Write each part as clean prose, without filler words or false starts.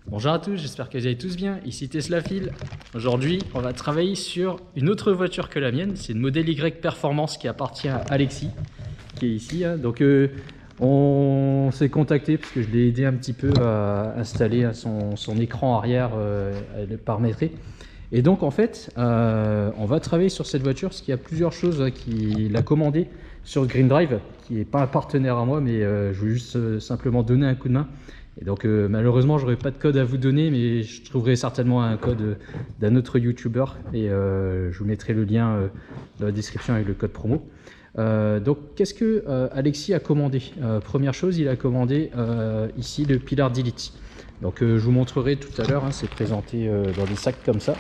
Bonjour à tous, j'espère que vous allez tous bien, ici Teslafil. Aujourd'hui, on va travailler sur une autre voiture que la mienne, c'est une modèle Y Performance qui appartient à Alexis, qui est ici. Donc on s'est contacté parce que je l'ai aidé un petit peu à installer son écran arrière paramétré. Et donc en fait, on va travailler sur cette voiture parce qu'il y a plusieurs choses qu'il a commandées sur Green Drive, qui n'est pas un partenaire à moi, mais je veux juste simplement donner un coup de main. Et donc malheureusement j'aurai pas de code à vous donner, mais je trouverai certainement un code d'un autre youtubeur et je vous mettrai le lien dans la description avec le code promo. Donc qu'est-ce que Alexis a commandé? Première chose, il a commandé ici le Pilar Delete. Donc je vous montrerai tout à l'heure, c'est présenté dans des sacs comme ça.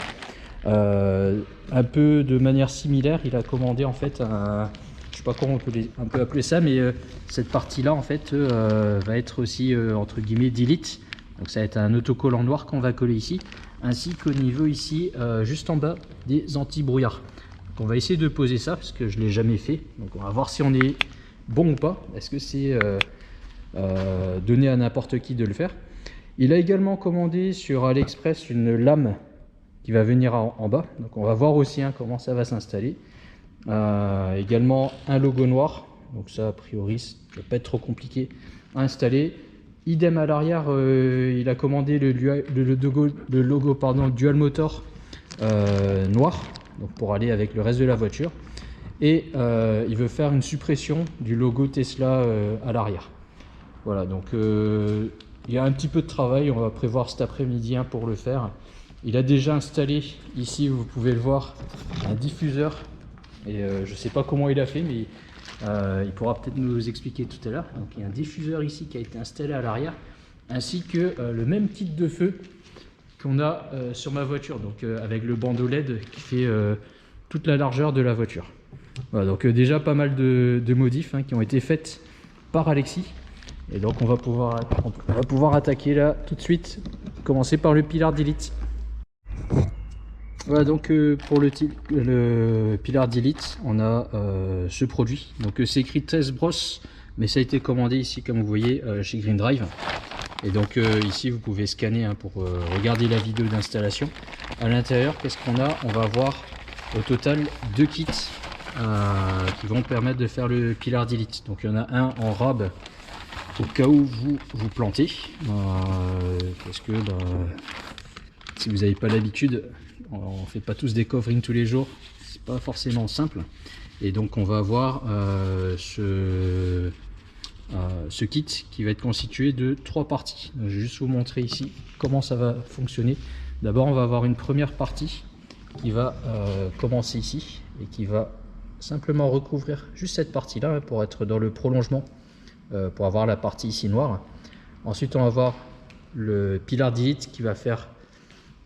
Un peu de manière similaire, il a commandé en fait un... Je sais pas comment on peut appeler ça, mais cette partie-là en fait va être aussi entre guillemets delete. Donc ça va être un autocollant noir qu'on va coller ici, ainsi qu'au niveau ici, juste en bas, des anti-brouillard. Donc on va essayer de poser ça parce que je l'ai jamais fait. Donc on va voir si on est bon ou pas. Est-ce que c'est donné à n'importe qui de le faire? Il a également commandé sur AliExpress une lame qui va venir en bas. Donc on va voir aussi comment ça va s'installer. Également un logo noir, donc ça a priori ça ne va pas être trop compliqué à installer. Idem à l'arrière, il a commandé le logo Dual Motor noir, donc pour aller avec le reste de la voiture, et il veut faire une suppression du logo Tesla à l'arrière. Voilà, donc il y a un petit peu de travail, on va prévoir cet après-midi pour le faire. Il a déjà installé ici, vous pouvez le voir, un diffuseur. Et je ne sais pas comment il a fait, mais il pourra peut-être nous expliquer tout à l'heure. Donc il y a un diffuseur ici qui a été installé à l'arrière, ainsi que le même kit de feu qu'on a sur ma voiture, donc avec le bandeau LED qui fait toute la largeur de la voiture. Voilà, donc déjà pas mal de modifs qui ont été faites par Alexis. Et donc on va pouvoir attaquer là tout de suite, commencer par le Pilar Delete. Voilà, donc pour le Pilar Delete, on a ce produit. Donc c'est écrit 13 brosses, mais ça a été commandé ici, comme vous voyez, chez Green Drive. Et donc ici, vous pouvez scanner pour regarder la vidéo d'installation. À l'intérieur, qu'est-ce qu'on a? On va avoir au total 2 kits qui vont permettre de faire le Pilar Delete. Donc il y en a un en rab au cas où vous vous plantez, parce que si vous n'avez pas l'habitude, on fait pas tous des coverings tous les jours, c'est pas forcément simple. Et donc on va avoir ce kit qui va être constitué de 3 parties. Donc, je vais juste vous montrer ici comment ça va fonctionner. D'abord on va avoir une première partie qui va commencer ici et qui va simplement recouvrir juste cette partie là pour être dans le prolongement, pour avoir la partie ici noire. Ensuite on va avoir le Pilar Delete qui va faire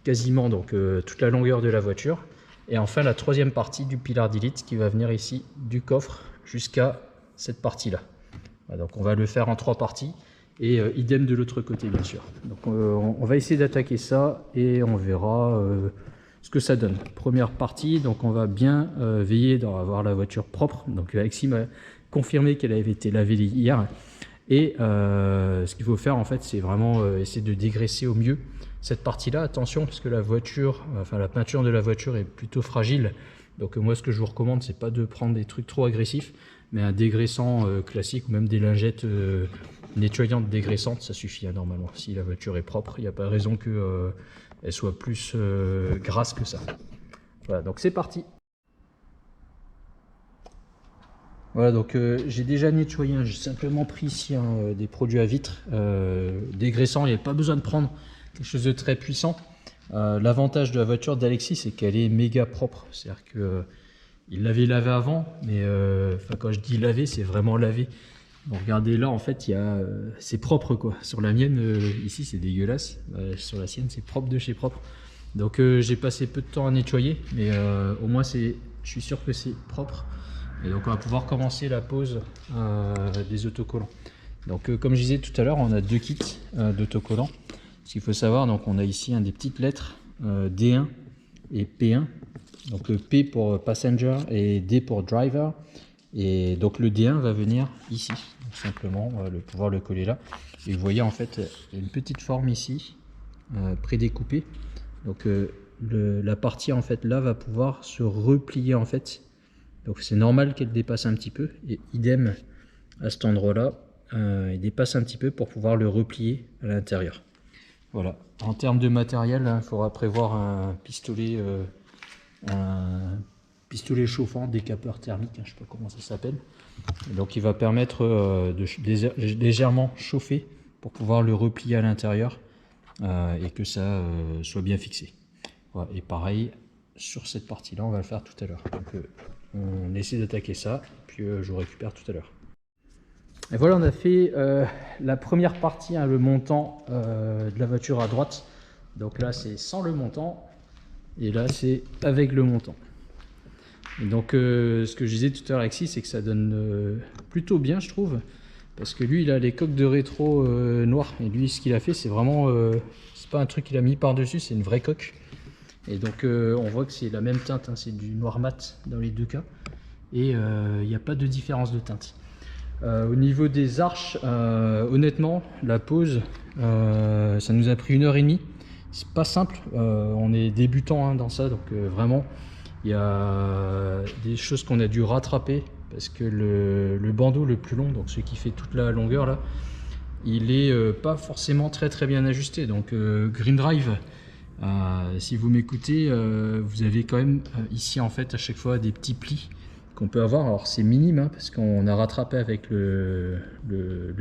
quasiment donc toute la longueur de la voiture, et enfin la troisième partie du Pilar Delete qui va venir ici du coffre jusqu'à cette partie là. Voilà, donc on va le faire en 3 parties et idem de l'autre côté bien sûr. Donc on va essayer d'attaquer ça et on verra ce que ça donne. Première partie, donc on va bien veiller d'avoir la voiture propre. Donc Alexis m'a confirmé qu'elle avait été lavée hier, et ce qu'il faut faire en fait, c'est vraiment essayer de dégraisser au mieux cette partie là. Attention parce que la voiture, enfin la peinture de la voiture est plutôt fragile, donc moi ce que je vous recommande, c'est pas de prendre des trucs trop agressifs, mais un dégraissant classique ou même des lingettes nettoyantes dégraissantes, ça suffit normalement. Si la voiture est propre, il n'y a pas de raison que elle soit plus grasse que ça. Voilà, donc c'est parti. Voilà, donc j'ai déjà nettoyé, j'ai simplement pris ici des produits à vitre dégraissants. Il n'y a pas besoin de prendre quelque chose de très puissant. L'avantage de la voiture d'Alexis, c'est qu'elle est méga propre. C'est-à-dire qu'il l'avait lavé avant, mais quand je dis laver, c'est vraiment laver. Bon, regardez là, en fait, c'est propre quoi. Sur la mienne, ici, c'est dégueulasse. Sur la sienne, c'est propre de chez propre. Donc j'ai passé peu de temps à nettoyer, mais au moins je suis sûr que c'est propre. Et donc on va pouvoir commencer la pose des autocollants. Donc comme je disais tout à l'heure, on a 2 kits d'autocollants. Ce qu'il faut savoir, donc on a ici des petites lettres D1 et P1. Donc P pour Passenger et D pour Driver. Et donc le D1 va venir ici, donc simplement on va pouvoir le coller là. Et vous voyez en fait, il y a une petite forme ici prédécoupé. Donc la partie en fait là va pouvoir se replier en fait. Donc c'est normal qu'elle dépasse un petit peu. Et idem à cet endroit-là, il dépasse un petit peu pour pouvoir le replier à l'intérieur. Voilà. En termes de matériel, il faudra prévoir un pistolet chauffant, décapeur thermique, je ne sais pas comment ça s'appelle. Donc il va permettre de légèrement chauffer pour pouvoir le replier à l'intérieur et que ça soit bien fixé. Voilà. Et pareil, sur cette partie-là, on va le faire tout à l'heure. Donc on essaie d'attaquer ça, puis je vous récupère tout à l'heure. Et voilà, on a fait la première partie, le montant de la voiture à droite. Donc là, c'est sans le montant, et là, c'est avec le montant. Et donc, ce que je disais tout à l'heure, Alexis, c'est que ça donne plutôt bien, je trouve, parce que lui, il a les coques de rétro noires. Et lui, ce qu'il a fait, c'est vraiment, c'est pas un truc qu'il a mis par-dessus, c'est une vraie coque. Et donc, on voit que c'est la même teinte, c'est du noir mat dans les deux cas, et il n'y a pas de différence de teinte. Au niveau des arches, honnêtement, la pose, ça nous a pris 1h30. C'est pas simple, on est débutant dans ça, donc vraiment, il y a des choses qu'on a dû rattraper parce que le bandeau le plus long, donc ce qui fait toute la longueur là, il est pas forcément très bien ajusté. Donc Green Drive, si vous m'écoutez, vous avez quand même ici en fait à chaque fois des petits plis qu'on peut avoir. Alors c'est minime parce qu'on a rattrapé avec le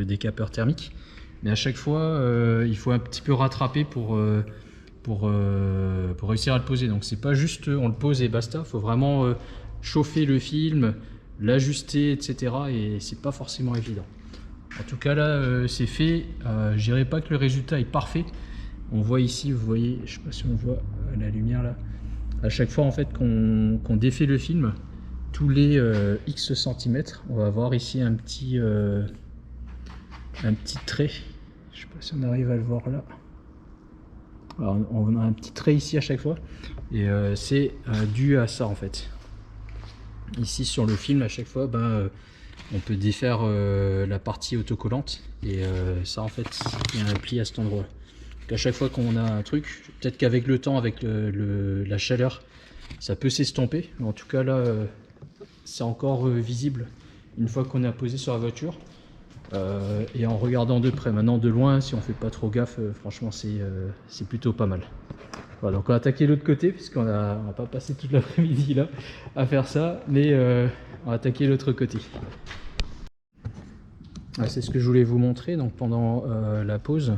décapeur thermique, mais à chaque fois il faut un petit peu rattraper pour réussir à le poser. Donc c'est pas juste on le pose et basta, il faut vraiment chauffer le film, l'ajuster, etc. Et c'est pas forcément évident. En tout cas là c'est fait, je dirais pas que le résultat est parfait. On voit ici, vous voyez, je sais pas si on voit la lumière là, à chaque fois en fait qu'on défait le film, tous les X centimètres, on va avoir ici un petit trait. Je sais pas si on arrive à le voir là. Alors, on a un petit trait ici à chaque fois, et c'est dû à ça en fait. Ici sur le film, à chaque fois, on peut défaire la partie autocollante, et ça en fait, il y a un pli à cet endroit. Donc à chaque fois qu'on a un truc, peut-être qu'avec le temps, avec la chaleur, ça peut s'estomper. En tout cas là, c'est encore visible une fois qu'on a posé sur la voiture. Et en regardant de près, maintenant de loin, si on fait pas trop gaffe, franchement c'est plutôt pas mal. Voilà, donc on va attaquer l'autre côté, puisqu'on va pas passer toute l'après-midi là à faire ça, mais on va attaquer l'autre côté. C'est ce que je voulais vous montrer. Donc pendant la pause,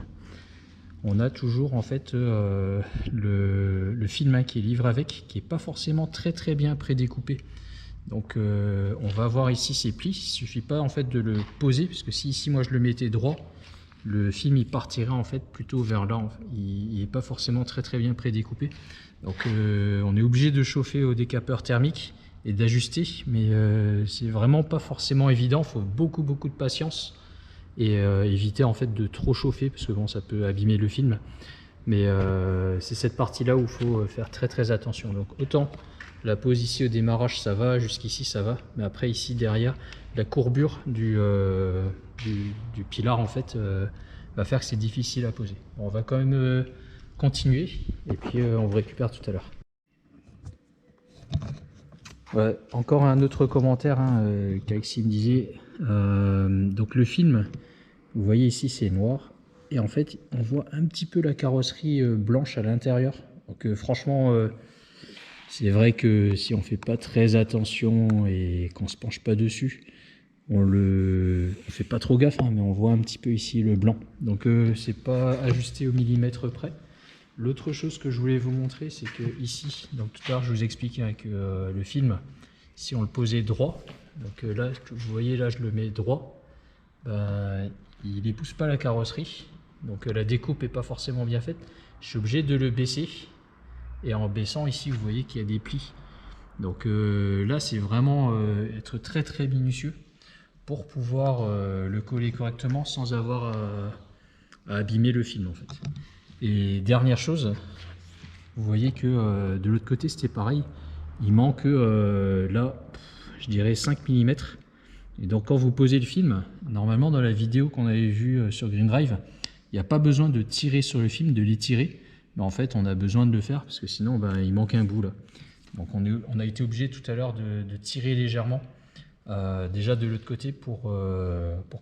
on a toujours en fait le film qui est livré avec, qui est pas forcément très bien prédécoupé. Donc on va voir ici ces plis. Il suffit pas en fait de le poser, puisque si ici moi je le mettais droit, le film il partirait en fait plutôt vers là. Il n'est pas forcément très bien prédécoupé. Donc on est obligé de chauffer au décapeur thermique et d'ajuster, mais c'est vraiment pas forcément évident. Il faut beaucoup de patience et éviter en fait de trop chauffer, parce que bon, ça peut abîmer le film. Mais c'est cette partie là où il faut faire très attention. Donc autant la pose ici au démarrage ça va, jusqu'ici ça va, mais après ici derrière, la courbure du pilar en fait va faire que c'est difficile à poser. Bon, on va quand même continuer, et puis on vous récupère tout à l'heure. Ouais, encore un autre commentaire qu'Alexis me disait, donc le film, vous voyez ici c'est noir, et en fait on voit un petit peu la carrosserie blanche à l'intérieur. Donc franchement c'est vrai que si on fait pas très attention et qu'on se penche pas dessus, on fait pas trop gaffe, mais on voit un petit peu ici le blanc. Donc c'est pas ajusté au millimètre près. L'autre chose que je voulais vous montrer, c'est que ici, donc tout à l'heure je vous expliquais que le film, si on le posait droit, donc là vous voyez là je le mets droit, il n'épouse pas la carrosserie, donc la découpe est pas forcément bien faite. Je suis obligé de le baisser. Et en baissant ici, vous voyez qu'il y a des plis. Donc là, c'est vraiment être très minutieux pour pouvoir le coller correctement sans avoir à abîmer le film en fait. Et dernière chose, vous voyez que de l'autre côté, c'était pareil. Il manque là, je dirais 5 mm. Et donc quand vous posez le film, normalement dans la vidéo qu'on avait vue sur Green Drive, Il n'y a pas besoin de tirer sur le film, de l'étirer. Mais en fait, on a besoin de le faire parce que sinon, ben, il manque un bout là. Donc on a été obligé tout à l'heure de tirer légèrement. Déjà de l'autre côté pour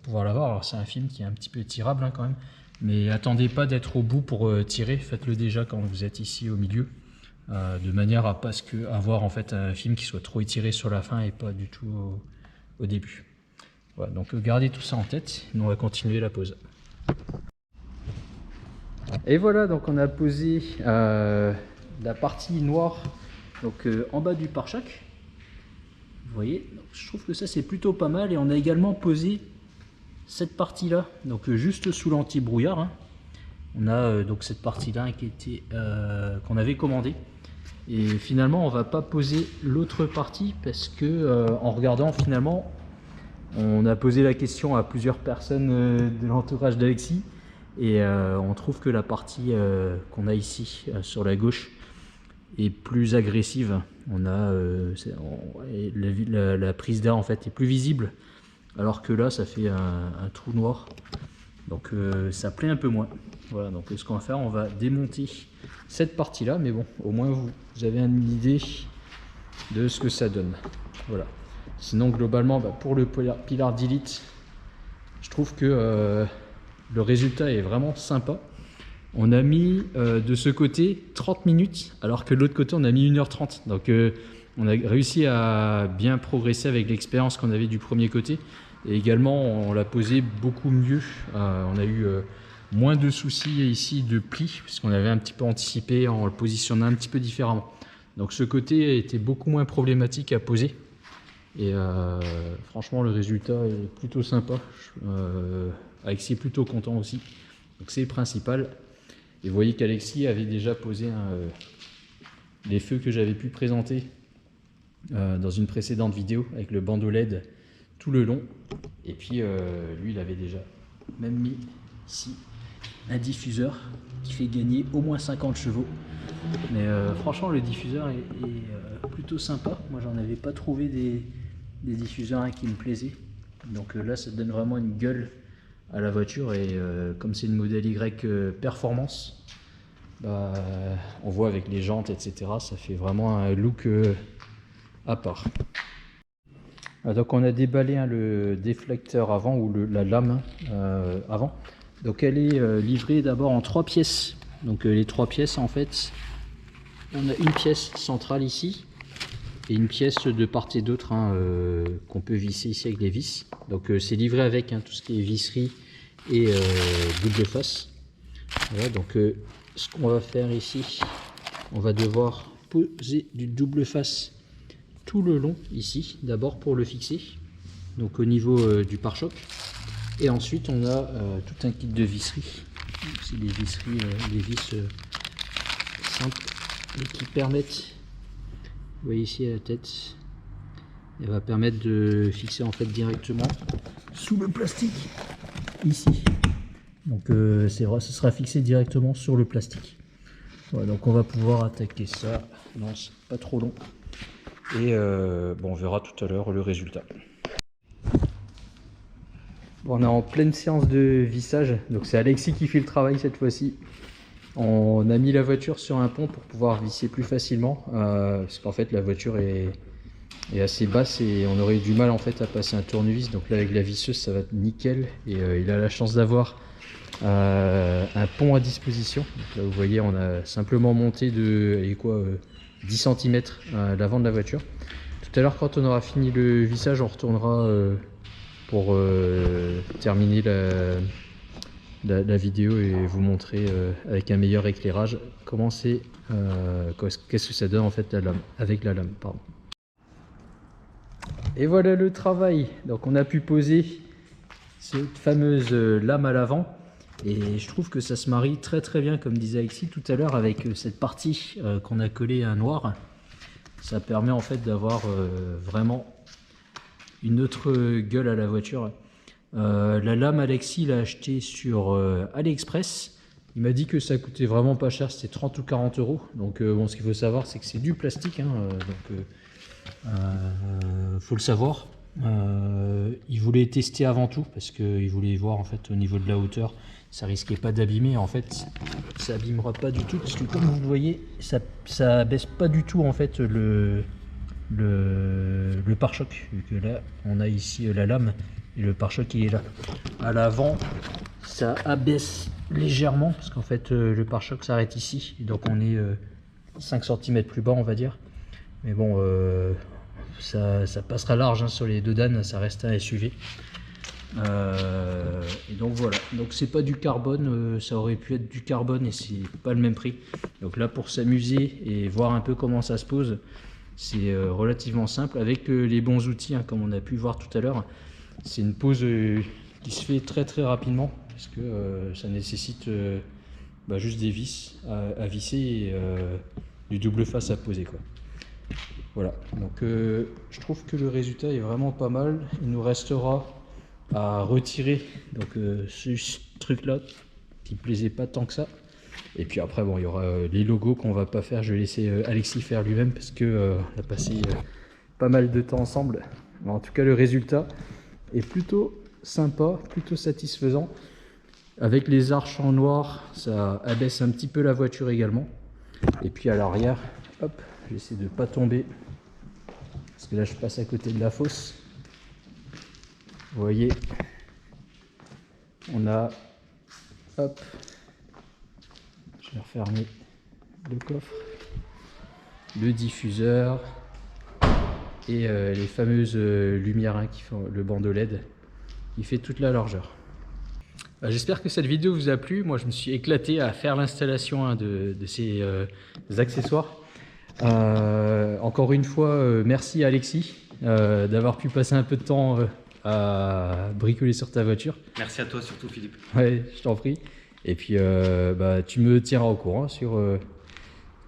pouvoir l'avoir. Alors c'est un film qui est un petit peu tirable hein, quand même. Mais attendez pas d'être au bout pour tirer. Faites-le déjà quand vous êtes ici au milieu. De manière à pas avoir en fait un film qui soit trop étiré sur la fin et pas du tout au début. Voilà, donc gardez tout ça en tête. Nous on va continuer la pause. Et voilà, donc on a posé la partie noire donc, en bas du pare-choc. Vous voyez, donc, je trouve que ça c'est plutôt pas mal. Et on a également posé cette partie là, donc juste sous l'anti-brouillard. Hein. On a donc cette partie là qui était qu'on avait commandée. Et finalement on va pas poser l'autre partie parce que en regardant finalement on a posé la question à plusieurs personnes de l'entourage d'Alexis. Et on trouve que la partie qu'on a ici sur la gauche est plus agressive. On a la prise d'air en fait est plus visible, alors que là ça fait un trou noir. Donc ça plaît un peu moins. Voilà, donc ce qu'on va faire, on va démonter cette partie là, mais bon, au moins vous avez une idée de ce que ça donne. Voilà. Sinon globalement, bah, pour le Pilar d'Elite, je trouve que le résultat est vraiment sympa. On a mis de ce côté 30 minutes, alors que de l'autre côté on a mis 1h30. Donc on a réussi à bien progresser avec l'expérience qu'on avait du premier côté. Et également on l'a posé beaucoup mieux. On a eu moins de soucis ici de plis, puisqu'on avait un petit peu anticipé en le positionnant un petit peu différemment. Donc ce côté était beaucoup moins problématique à poser. Et franchement le résultat est plutôt sympa. Alexis est plutôt content aussi. Donc c'est le principal. Et vous voyez qu'Alexis avait déjà posé les feux que j'avais pu présenter dans une précédente vidéo avec le bandeau LED tout le long. Et puis lui il avait déjà même mis ici un diffuseur qui fait gagner au moins 50 chevaux. Mais franchement le diffuseur est plutôt sympa. Moi j'en avais pas trouvé des diffuseurs hein, qui me plaisaient. Donc là ça donne vraiment une gueule à la voiture. Et comme c'est une modèle Y performance, bah, on voit avec les jantes etc, ça fait vraiment un look à part. Donc on a déballé hein, le déflecteur avant ou la lame avant. Donc elle est livrée d'abord en 3 pièces. Donc les 3 pièces en fait, on a une pièce centrale ici et une pièce de part et d'autre hein, qu'on peut visser ici avec les vis. Donc c'est livré avec hein, tout ce qui est visserie et double face. Voilà, donc ce qu'on va faire ici, on va devoir poser du double face tout le long ici, d'abord pour le fixer, donc au niveau du pare-choc. Et ensuite on a tout un kit de visserie. C'est des visseries, des vis simples et qui permettent, vous voyez ici à la tête, elle va permettre de fixer en fait directement sous le plastique ici. Donc c'est vrai, ce sera fixé directement sur le plastique. Voilà, donc on va pouvoir attaquer ça. Non, c'est pas trop long. Et bon, on verra tout à l'heure le résultat. Bon, on est en pleine séance de vissage, donc c'est Alexis qui fait le travail cette fois-ci. On a mis la voiture sur un pont pour pouvoir visser plus facilement, parce qu'en fait la voiture est assez basse et on aurait eu du mal en fait à passer un tournevis. Donc là avec la visseuse ça va être nickel. Et il a la chance d'avoir un pont à disposition. Donc là vous voyez on a simplement monté de 10 cm l'avant de la voiture. Tout à l'heure quand on aura fini le vissage on retournera pour terminer la vidéo et vous montrer avec un meilleur éclairage comment c'est, qu'est-ce que ça donne en fait la lame, avec la lame, pardon. Et voilà le travail. Donc on a pu poser cette fameuse lame à l'avant et je trouve que ça se marie très très bien comme disait Alexis tout à l'heure avec cette partie qu'on a collée à noir. Ça permet en fait d'avoir vraiment une autre gueule à la voiture. La lame Alexis l'a acheté sur AliExpress. Il m'a dit que ça coûtait vraiment pas cher, c'était 30 ou 40 euros. Donc bon, ce qu'il faut savoir c'est que c'est du plastique hein, faut le savoir. Il voulait tester avant tout parce qu'il voulait voir en fait au niveau de la hauteur ça risquait pas d'abîmer. En fait, ça abîmera pas du tout parce que comme vous le voyez, ça baisse pas du tout en fait le pare-choc. Vu que là, on a ici la lame et le pare-choc il est là. À l'avant, ça abaisse légèrement parce qu'en fait le pare-choc s'arrête ici. Donc on est 5 cm plus bas, on va dire. Mais bon, ça passera large hein, sur les deux danes, ça reste un SUV. Et donc voilà, donc c'est pas du carbone, ça aurait pu être du carbone et c'est pas le même prix. Donc là pour s'amuser et voir un peu comment ça se pose, c'est relativement simple avec les bons outils hein, comme on a pu voir tout à l'heure. C'est une pose qui se fait très rapidement parce que ça nécessite juste des vis à visser et du double face à poser quoi. Voilà, donc je trouve que le résultat est vraiment pas mal. Il nous restera à retirer donc ce truc là qui me plaisait pas tant que ça, et puis après bon il y aura les logos qu'on va pas faire, je vais laisser Alexis faire lui-même parce que on a passé pas mal de temps ensemble. Mais en tout cas le résultat est plutôt sympa, plutôt satisfaisant. Avec les arches en noir, ça abaisse un petit peu la voiture également. Et puis à l'arrière, hop, j'essaie de pas tomber parce que là je passe à côté de la fosse. Vous voyez, on a, hop, je vais refermer le coffre, le diffuseur et les fameuses lumières hein, qui font le bandeau LED, qui fait toute la largeur. J'espère que cette vidéo vous a plu. Moi je me suis éclaté à faire l'installation hein, de ces accessoires. Encore une fois, merci Alexis d'avoir pu passer un peu de temps à bricoler sur ta voiture. Merci à toi surtout Philippe. Ouais, je t'en prie. Et puis tu me tiendras au courant sur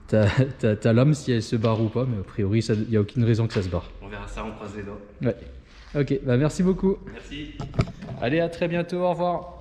ta lame si elle se barre ou pas, mais a priori il n'y a aucune raison que ça se barre. On verra ça, on croise les doigts. Ouais. Ok, merci beaucoup. Merci. Allez, à très bientôt, au revoir.